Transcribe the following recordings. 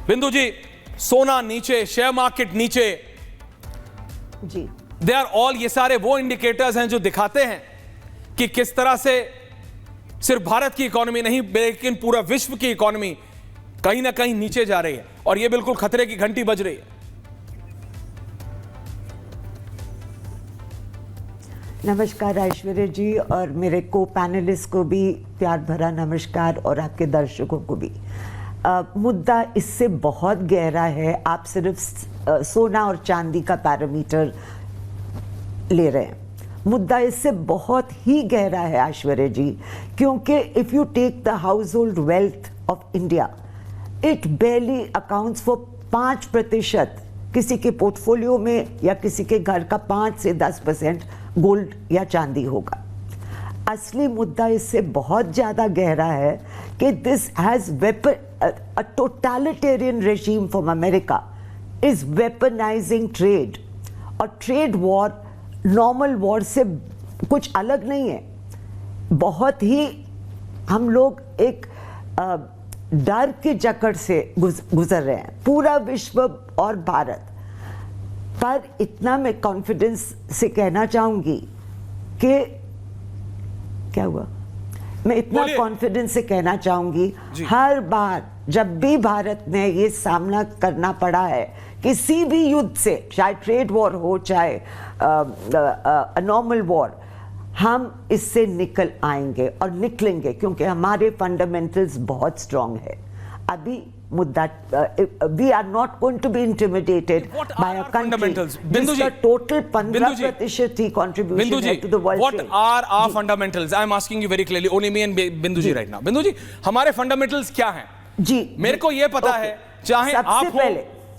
बिंदु जी, सोना नीचे, शेयर मार्केट नीचे जी, दे आर ऑल, ये सारे वो इंडिकेटर्स हैं जो दिखाते हैं कि किस तरह से सिर्फ भारत की इकोनॉमी नहीं लेकिन पूरा विश्व की इकोनॉमी कहीं ना कहीं नीचे जा रही है और यह बिल्कुल खतरे की घंटी बज रही है। नमस्कार ऐश्वर्या जी, और मेरे को पैनलिस्ट को भी प्यार भरा नमस्कार, और आपके दर्शकों को भी। मुद्दा इससे बहुत गहरा है। आप सिर्फ सोना और चांदी का पैरामीटर ले रहे हैं। मुद्दा इससे बहुत ही गहरा है ऐश्वर्या जी, क्योंकि if you take the household wealth of India, it barely accounts for 5%। किसी के पोर्टफोलियो में या किसी के घर का 5 से 10% गोल्ड या चांदी होगा। असली मुद्दा इससे बहुत ज़्यादा गहरा है कि this has a totalitarian regime from America is weaponising trade, और ट्रेड वॉर नॉर्मल वॉर से कुछ अलग नहीं है। बहुत ही हम लोग एक डर की जकड़ से गुजर रहे हैं, पूरा विश्व और भारत। पर इतना मैं कॉन्फिडेंस से कहना चाहूंगी कि क्या हुआ, मैं इतना कॉन्फिडेंस से कहना चाहूंगी, हर बार जब भी भारत ने ये सामना करना पड़ा है किसी भी युद्ध से, चाहे ट्रेड वॉर हो चाहे नॉर्मल वॉर, हम इससे निकल आएंगे और निकलेंगे, क्योंकि हमारे फंडामेंटल्स बहुत स्ट्रांग है। अभी मुद्दा, we are not going to be intimidated by a country जिसका टोटल 15% ही कंट्रीब्यूशन है to the world. What are our fundamentals? I am asking you very clearly, only me and Bindu ji right now. बिंदु जी, हमारे fundamentals क्या हैं? जी, मेरे को ये पता है, चाहे आप हो,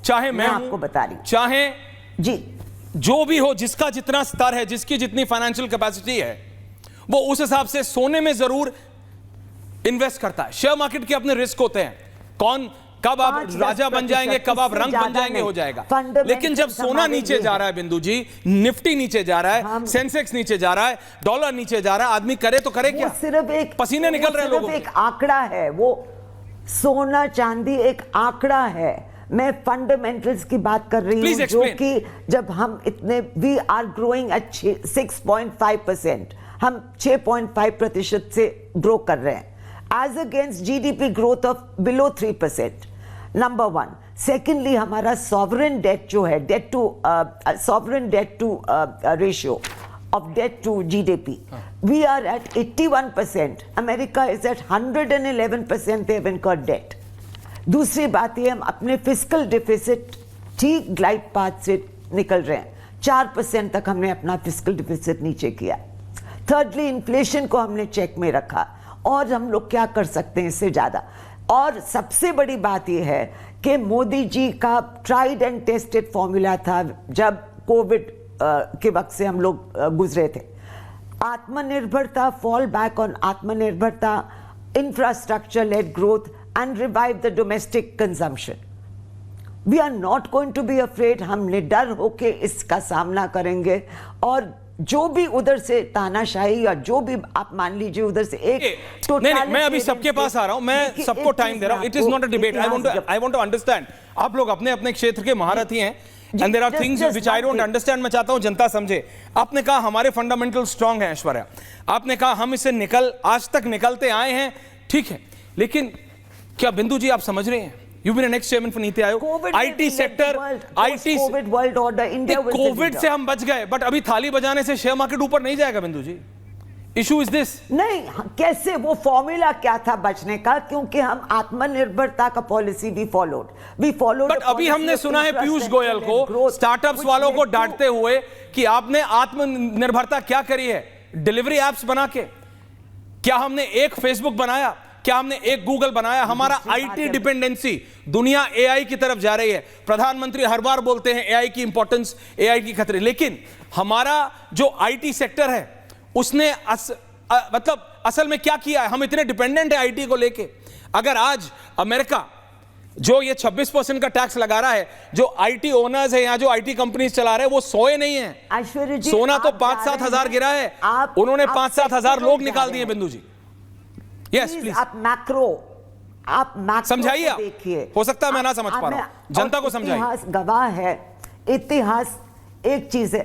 चाहे मैं आपको बता रही, चाहे जी जो भी हो, जिसका जितना स्तर है, जिसकी जितनी फाइनेंशियल कैपेसिटी है, वो उस हिसाब से सोने में जरूर इन्वेस्ट करता है। शेयर मार्केट के अपने रिस्क होते हैं, कौन कब आप राजा बन जाएंगे, कब आप रंग बन जाएंगे, हो जाएगा। लेकिन जब सोना नीचे जा रहा है बिंदु जी, निफ्टी नीचे जा रहा है, सेंसेक्स नीचे जा रहा है, डॉलर नीचे जा रहा है, आदमी करे तो करे क्या? सिर्फ एक पसीने निकल रहे हैं लोगों के। एक आंकड़ा है वो, सोना चांदी एक आंकड़ा है। मैं फंडामेंटल्स की बात कर रही हूं, जो कि जब हम इतने, वी आर ग्रोइंग एट 6.5%, हम 6.5% से ग्रो कर रहे हैं, as against GDP growth of below 3%। Number 1। Secondly, हमारा सॉवरेन डेट जो है, sovereign debt to ratio of debt to GDP, we are at 81%. America is at 111%. They have incurred debt. दूसरी बात ये, हम अपने फिस्कल डिफिसिट ठीक ग्लाइड पाथ से निकल रहे हैं, 4% तक हमने अपना फिस्कल डिफिसिट नीचे किया। थर्डली, इन्फ्लेशन को हमने चेक में रखा, और हम लोग क्या कर सकते हैं इससे ज़्यादा। और सबसे बड़ी बात यह है कि मोदी जी का ट्राइड एंड टेस्टेड फॉर्मूला था, जब कोविड के वक्त से हम लोग गुजरे थे, आत्मनिर्भरता, फॉल बैक ऑन आत्मनिर्भरता, infrastructure led growth and revive the domestic consumption. We are not going to be afraid. हम निडर होके इसका सामना करेंगे, और जो भी उधर से तानाशाही या जो भी आप मान लीजिए उधर से एक नहीं, मैं अभी सबके पास आ रहा हूं, मैं सबको टाइम दे रहा हूं। It is not a debate. I want to understand. आप लोग अपने अपने क्षेत्र के महारथी हैं, and there are things which I don't understand। मैं चाहता हूं जनता समझे। आपने कहा हमारे फंडामेंटल स्ट्रांग हैं ऐश्वर्या, आपने कहा हम इससे आज तक निकलते आए हैं, ठीक है, लेकिन क्या बिंदु जी आप समझ रहे हैं, You've been an ex-chairman for NITI Aayog, IT sector, IT world order, India Covid से हम बच गए, बट अभी थाली बजाने से शेयर मार्केट ऊपर नहीं जाएगा बिंदु जी। Issue is this. नहीं, कैसे, वो फॉर्मूला क्या था बचने का? क्योंकि हम आत्मनिर्भरता का पॉलिसी भी फॉलोड। बट अभी हमने सुना है पीयूष गोयल को स्टार्टअप्स वालों को डांटते हुए कि आपने आत्मनिर्भरता क्या करी है, डिलीवरी एप्स बना के? क्या हमने एक फेसबुक बनाया? क्या हमने एक गूगल बनाया? हमारा आईटी डिपेंडेंसी, दुनिया एआई की तरफ जा रही है। प्रधानमंत्री हर बार बोलते हैं एआई की इंपॉर्टेंस, एआई की खतरे, लेकिन हमारा जो आईटी सेक्टर है उसने मतलब असल में क्या किया है? हम इतने डिपेंडेंट है आईटी को लेके। अगर आज अमेरिका जो ये 26% का टैक्स लगा रहा है, जो आईटी ओनर्स है या जो आईटी कंपनीज चला रहे हैं, वो सोए नहीं है। ऐश्वर्या जी, सोना तो 5-7 हजार गिरा है, उन्होंने 5-7 हजार लोग निकाल दिए बिंदु जी। Yes please. आप मैक्रो आप मैक्रो समझाइए आप। देखिए, हो सकता है मैं ना समझ पा रहा हूं, जनता को समझाइए। इतिहास गवाह है, इतिहास एक चीज है,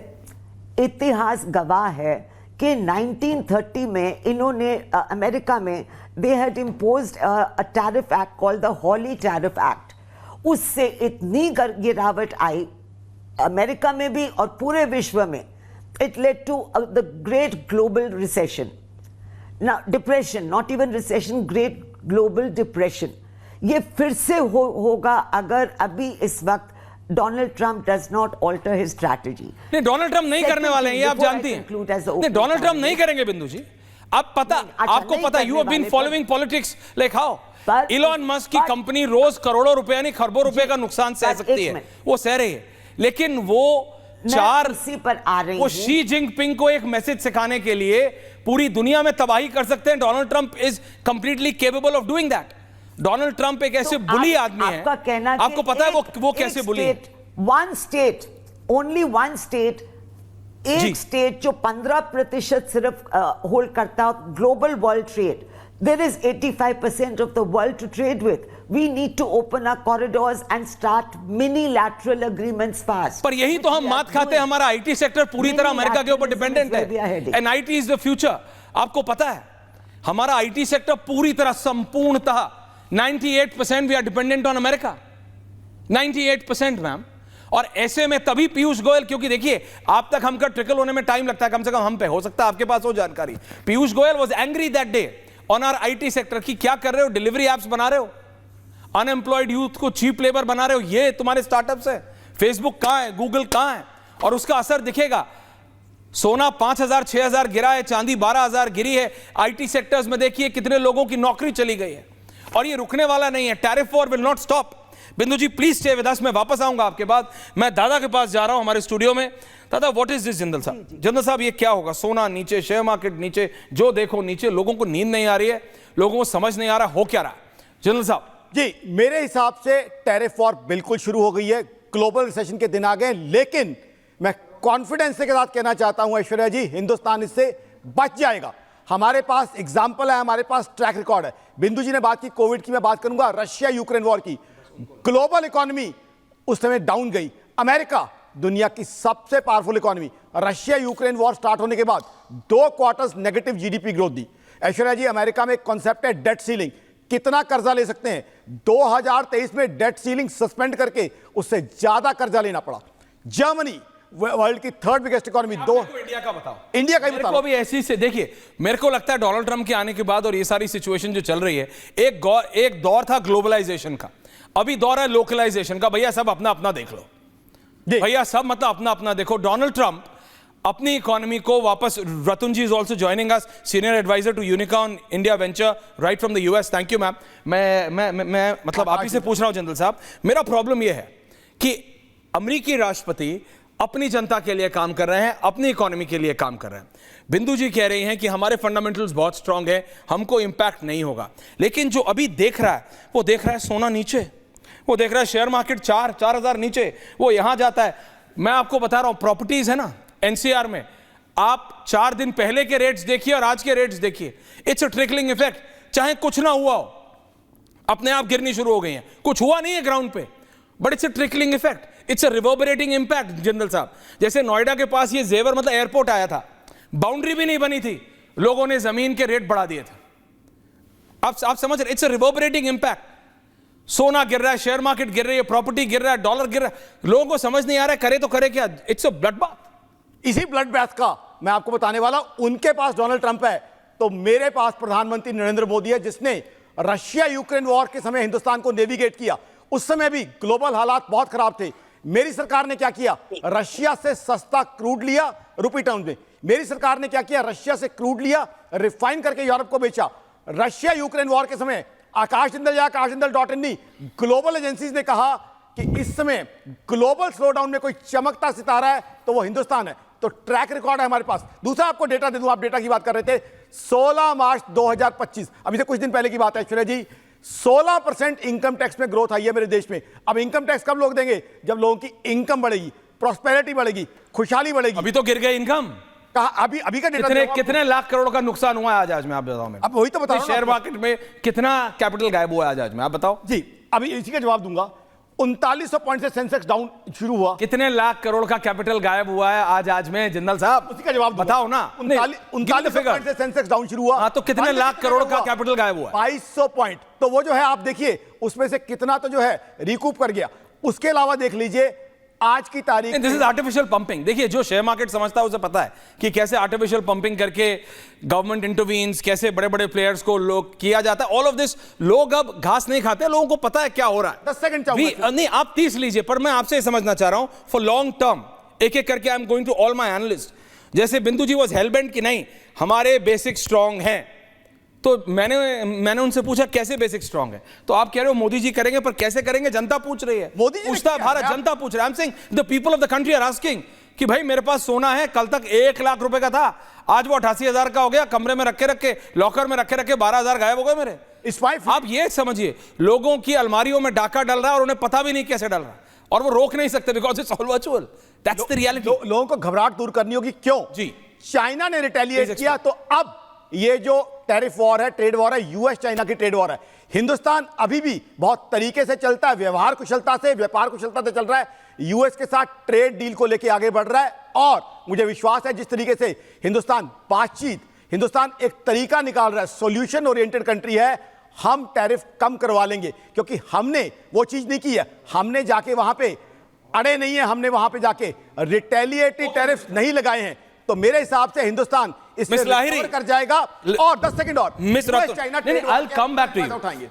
इतिहास गवाह है कि 1930 में इन्होंने अमेरिका में they had imposed a tariff act called the Hawley tariff act. उससे इतनी गिरावट आई अमेरिका में भी और पूरे विश्व में, it led to the great global recession, depression, not even recession, great global depression. ये फिर से होगा अगर अभी इस वक्त Donald Trump does not alter his strategy. नहीं, डोनाल्ड ट्रंप नहीं करने वाले हैं, ये आप जानती हैं। नहीं, डोनाल्ड ट्रंप नहीं करेंगे बिंदु जी। आप पता, आपको पता, you have been following politics like how Elon Musk की कंपनी रोज करोड़ों रुपए नहीं खरबों रुपए का नुकसान सह सकती है, वो सह रही है, लेकिन वो इसी पर आ रही वो शी जिनपिंग को एक मैसेज सिखाने के लिए पूरी दुनिया में तबाही कर सकते हैं। Donald Trump is completely capable of doing that. Donald Trump एक ऐसे बुली आदमी है, आपको पता है वो कैसे बुली है? One state, only one state, एक स्टेट जो 15% सिर्फ होल्ड करता है global world trade. There is 85% of the world to trade with. We need to open our corridors and start mini-lateral agreements fast. पर यही तो हम मात खाते हैं, हमारा आईटी सेक्टर पूरी तरह अमेरिका के ऊपर डिपेंडेंट है, and IT is the future. आपको पता है हमारा आईटी सेक्टर पूरी तरह संपूर्णतः 98% we are dependent on America, 98% ma'am. और ऐसे में तभी पीयूष गोयल, क्योंकि देखिए आप तक हमका ट्रिकल होने में टाइम लगता है, कम से कम हम पे, हो सकता है आपके पास हो जानकारी। Piyush Goyal was angry that day on our IT sector की क्या कर रहे हो, डिलीवरी एप्स बना रहे हो, अनएम्प्लॉयड यूथ को चीप लेबर बना रहे हो, ये तुम्हारे स्टार्टअप्स है। फेसबुक कहां है, गूगल कहां है, और उसका असर दिखेगा। सोना 5,000 6,000 गिरा है, चांदी 12,000 गिरी है। आईटी सेक्टर्स में देखिए कितने लोगों की नौकरी चली गई है, और ये रुकने वाला नहीं है। Tariff war will not stop. बिंदु जी प्लीज स्टे विद अस, मैं वापस आऊंगा आपके बाद। मैं दादा के पास जा रहा हूं हमारे स्टूडियो में। दादा, व्हाट इज दिस? जिंदल साहब, जिंदल साहब, ये क्या होगा? सोना नीचे, शेयर मार्केट नीचे, जो देखो नीचे। लोगों को नींद नहीं आ रही है, लोगों को समझ नहीं आ रहा हो क्या रहा है। जिंदल साहब जी, मेरे हिसाब से टैरिफ वॉर बिल्कुल शुरू हो गई है, ग्लोबल रिसेशन के दिन आ गए, लेकिन मैं कॉन्फिडेंस के साथ कहना चाहता हूं ऐश्वर्या जी, हिंदुस्तान इससे बच जाएगा। हमारे पास एग्जाम्पल है, हमारे पास ट्रैक रिकॉर्ड है। बिंदु जी ने बात की कोविड की, मैं बात करूंगा रशिया यूक्रेन वॉर की। ग्लोबल इकोनॉमी उस समय डाउन गई। अमेरिका दुनिया की सबसे powerful economy, Russia Ukraine war start होने के बाद 2 क्वार्टर्स नेगेटिव जीडीपी ग्रोथ दी। ऐश्वर्या जी, अमेरिका में एक कॉन्सेप्ट है डेट सीलिंग, कितना कर्जा ले सकते हैं। 2023 में डेट सीलिंग सस्पेंड करके उससे ज्यादा कर्जा लेना पड़ा। जर्मनी वर्ल्ड की 3rd बिगेस्ट इकोनॉमी, इंडिया का बताओ, इंडिया का ही मेरे को भी ऐसी से देखिए, मेरे को लगता है डोनाल्ड ट्रंप के आने के बाद और ये सारी सिचुएशन जो चल रही है, एक दौर था ग्लोबलाइजेशन का, अभी दौर है लोकलाइजेशन का। भैया सब अपना अपना देख लो, भैया सब मतलब अपना अपना देखो। डोनाल्ड ट्रंप अपनी इकोनॉमी को वापस, Ratan ji is also joining us, senior advisor to unicorn India venture right from the US. Thank you ma'am. मैं मतलब आप ही से पूछ रहा हूं जिंदल साहब, मेरा प्रॉब्लम यह है कि अमेरिकी राष्ट्रपति अपनी जनता के लिए काम कर रहे हैं, अपनी इकोनॉमी के लिए काम कर रहे हैं। बिंदु जी कह रही हैं कि हमारे फंडामेंटल्स बहुत स्ट्रांग है, हमको इंपैक्ट नहीं होगा। लेकिन जो अभी देख रहा है, वो देख रहा है सोना नीचे, वो देख रहा है शेयर मार्केट 4,000 नीचे, वो यहां जाता है। मैं आपको बता रहा हूं, प्रॉपर्टीज है ना एनसीआर में, आप 4 दिन पहले के रेट्स देखिए और आज के रेट्स देखिए, इट्स अ ट्रिकलिंग इफेक्ट। चाहे कुछ ना हुआ हो, अपने आप गिरनी शुरू हो गई हैं, कुछ हुआ नहीं है ग्राउंड पे, but it's a trickling effect, it's a reverberating impact. General साहब, जैसे नोएडा के पास ये जेवर मतलब एयरपोर्ट आया था, बाउंड्री भी नहीं बनी थी, लोगों ने जमीन के रेट बढ़ा दिए थे। आप समझ रहे, इट्स अ रिवर्बरेटिंग इंपैक्ट। सोना गिर रहा है, शेयर मार्केट गिर रही है, प्रॉपर्टी गिर रहा है, डॉलर गिर रहा है, लोगों को समझ नहीं आ रहा है करे तो करे क्या। It's a blood bath. इसी ब्लड बैथ का मैं आपको बताने वाला। उनके पास डोनाल्ड ट्रंप है, तो मेरे पास प्रधानमंत्री नरेंद्र मोदी है, जिसने रशिया यूक्रेन वॉर के समय हिंदुस्तान को नेविगेट किया। उस समय भी ग्लोबल हालात बहुत खराब थे। मेरी सरकार ने क्या किया, रशिया से सस्ता क्रूड लिया रुपी टर्म्स में। मेरी सरकार ने क्या किया, रशिया से क्रूड लिया, रिफाइन करके यूरोप को बेचा। रशिया यूक्रेन वॉर के समय आकाश जिंदल या आकाश जिंदल .in ग्लोबल एजेंसीज ने कहा कि इस समय ग्लोबल स्लोडाउन में कोई चमकता सितारा है तो वो हिंदुस्तान है। तो ट्रैक रिकॉर्ड है हमारे पास। दूसरा आपको डेटा दे दूं, आप डेटा की बात कर रहे थे। 16 मार्च 2025, अभी से कुछ दिन पहले की बात है ऐश्वर्या जी, 16% इनकम टैक्स में ग्रोथ आई है मेरे देश में। अब इनकम टैक्स कब लोग देंगे, जब लोगों की इनकम बढ़ेगी, प्रॉस्पेरिटी बढ़ेगी, खुशहाली बढ़ेगी। अभी तो गिर गए इनकम, कहा अभी अभी का डेटा कितने लाख करोड़ का नुकसान हुआ है आज में, आप बताओ। मैं अब वही तो बता रहा हूं शेयर आपको। मार्केट में कितना कैपिटल गायब हुआ है आज में, आप बताओ जी। अभी इसी का जवाब दूंगा। 3900 पॉइंट से सेंसेक्स डाउन शुरू हुआ। कितने लाख करोड़ का कैपिटल गायब हुआ है आज में जिंदल साहब, उसी का जवाब दूंगा। बताओ ना। 3900 पॉइंट से सेंसेक्स डाउन शुरू हुआ। हाँ, तो कितने लाख करोड़ का कैपिटल गायब हुआ? 2200 पॉइंट। तो वो जो है आप देखिए उसमें से कितना तो जो है रिकूप कर गया। उसके अलावा देख लीजिए आज की तारीख, दिस इज आर्टिफिशियल पंपिंग। देखिए, जो शेयर मार्केट समझता है उसे पता है कि कैसे आर्टिफिशियल पंपिंग करके गवर्नमेंट इंटरवीन्स, कैसे बड़े बड़े प्लेयर्स को लोग किया जाता है। ऑल ऑफ दिस, लोग अब घास नहीं खाते, लोगों को पता है क्या हो रहा है। 10 सेकंड चाहूंगा। नहीं, आप 30 लीजिए, पर मैं आपसे समझना चाह रहा हूं फॉर लॉन्ग टर्म, एक एक करके I am going to all my analyst. जैसे बिंदु जी वॉज हेलबेंट कि नहीं हमारे बेसिक स्ट्रांग हैं, तो मैंने उनसे पूछा कैसे बेसिक स्ट्रांग है, तो आप कह रहे हो मोदी जी करेंगे, पर कैसे करेंगे जनता पूछ रही है। मोदी जी पूछता है भारत, जनता पूछ रहा है। I am saying the people of the country are asking कि भाई मेरे पास सोना है, कल तक 1 लाख रुपए का था, आज वो 88,000 का हो गया, कमरे में रखे रखे, लॉकर में रखे रखे 12,000 गायब हो गए मेरे। आप ये समझिए, लोगों की अलमारियों में डाका डल रहा है और उन्हें पता भी नहीं कैसे डल रहा है, और वो रोक नहीं सकते because it's all virtual. That's the reality. लोगों को घबराहट दूर करनी होगी। क्यों जी? चाइना ने रिटेलिएट किया, तो अब ये जो टैरिफ वॉर है, ट्रेड वॉर है, यूएस चाइना की ट्रेड वॉर है, हिंदुस्तान अभी भी बहुत तरीके से चलता है, व्यवहार कुशलता से, व्यापार कुशलता से चल रहा है, यूएस के साथ ट्रेड डील को लेकर आगे बढ़ रहा है। और मुझे विश्वास है जिस तरीके से हिंदुस्तान एक तरीका निकाल रहा है, सॉल्यूशन ओरिएंटेड कंट्री है, हम टैरिफ कम करवा लेंगे, क्योंकि हमने वो चीज नहीं की है। हमने जाके वहां पे अड़े नहीं है, हमने वहां पे जाके रिटेलिएटरी टैरिफ नहीं लगाए हैं। तो मेरे हिसाब से हिंदुस्तान इसमें रिकवर कर जाएगा। और 10 सेकंड और miss China, I will come back to you. उठाएंगे।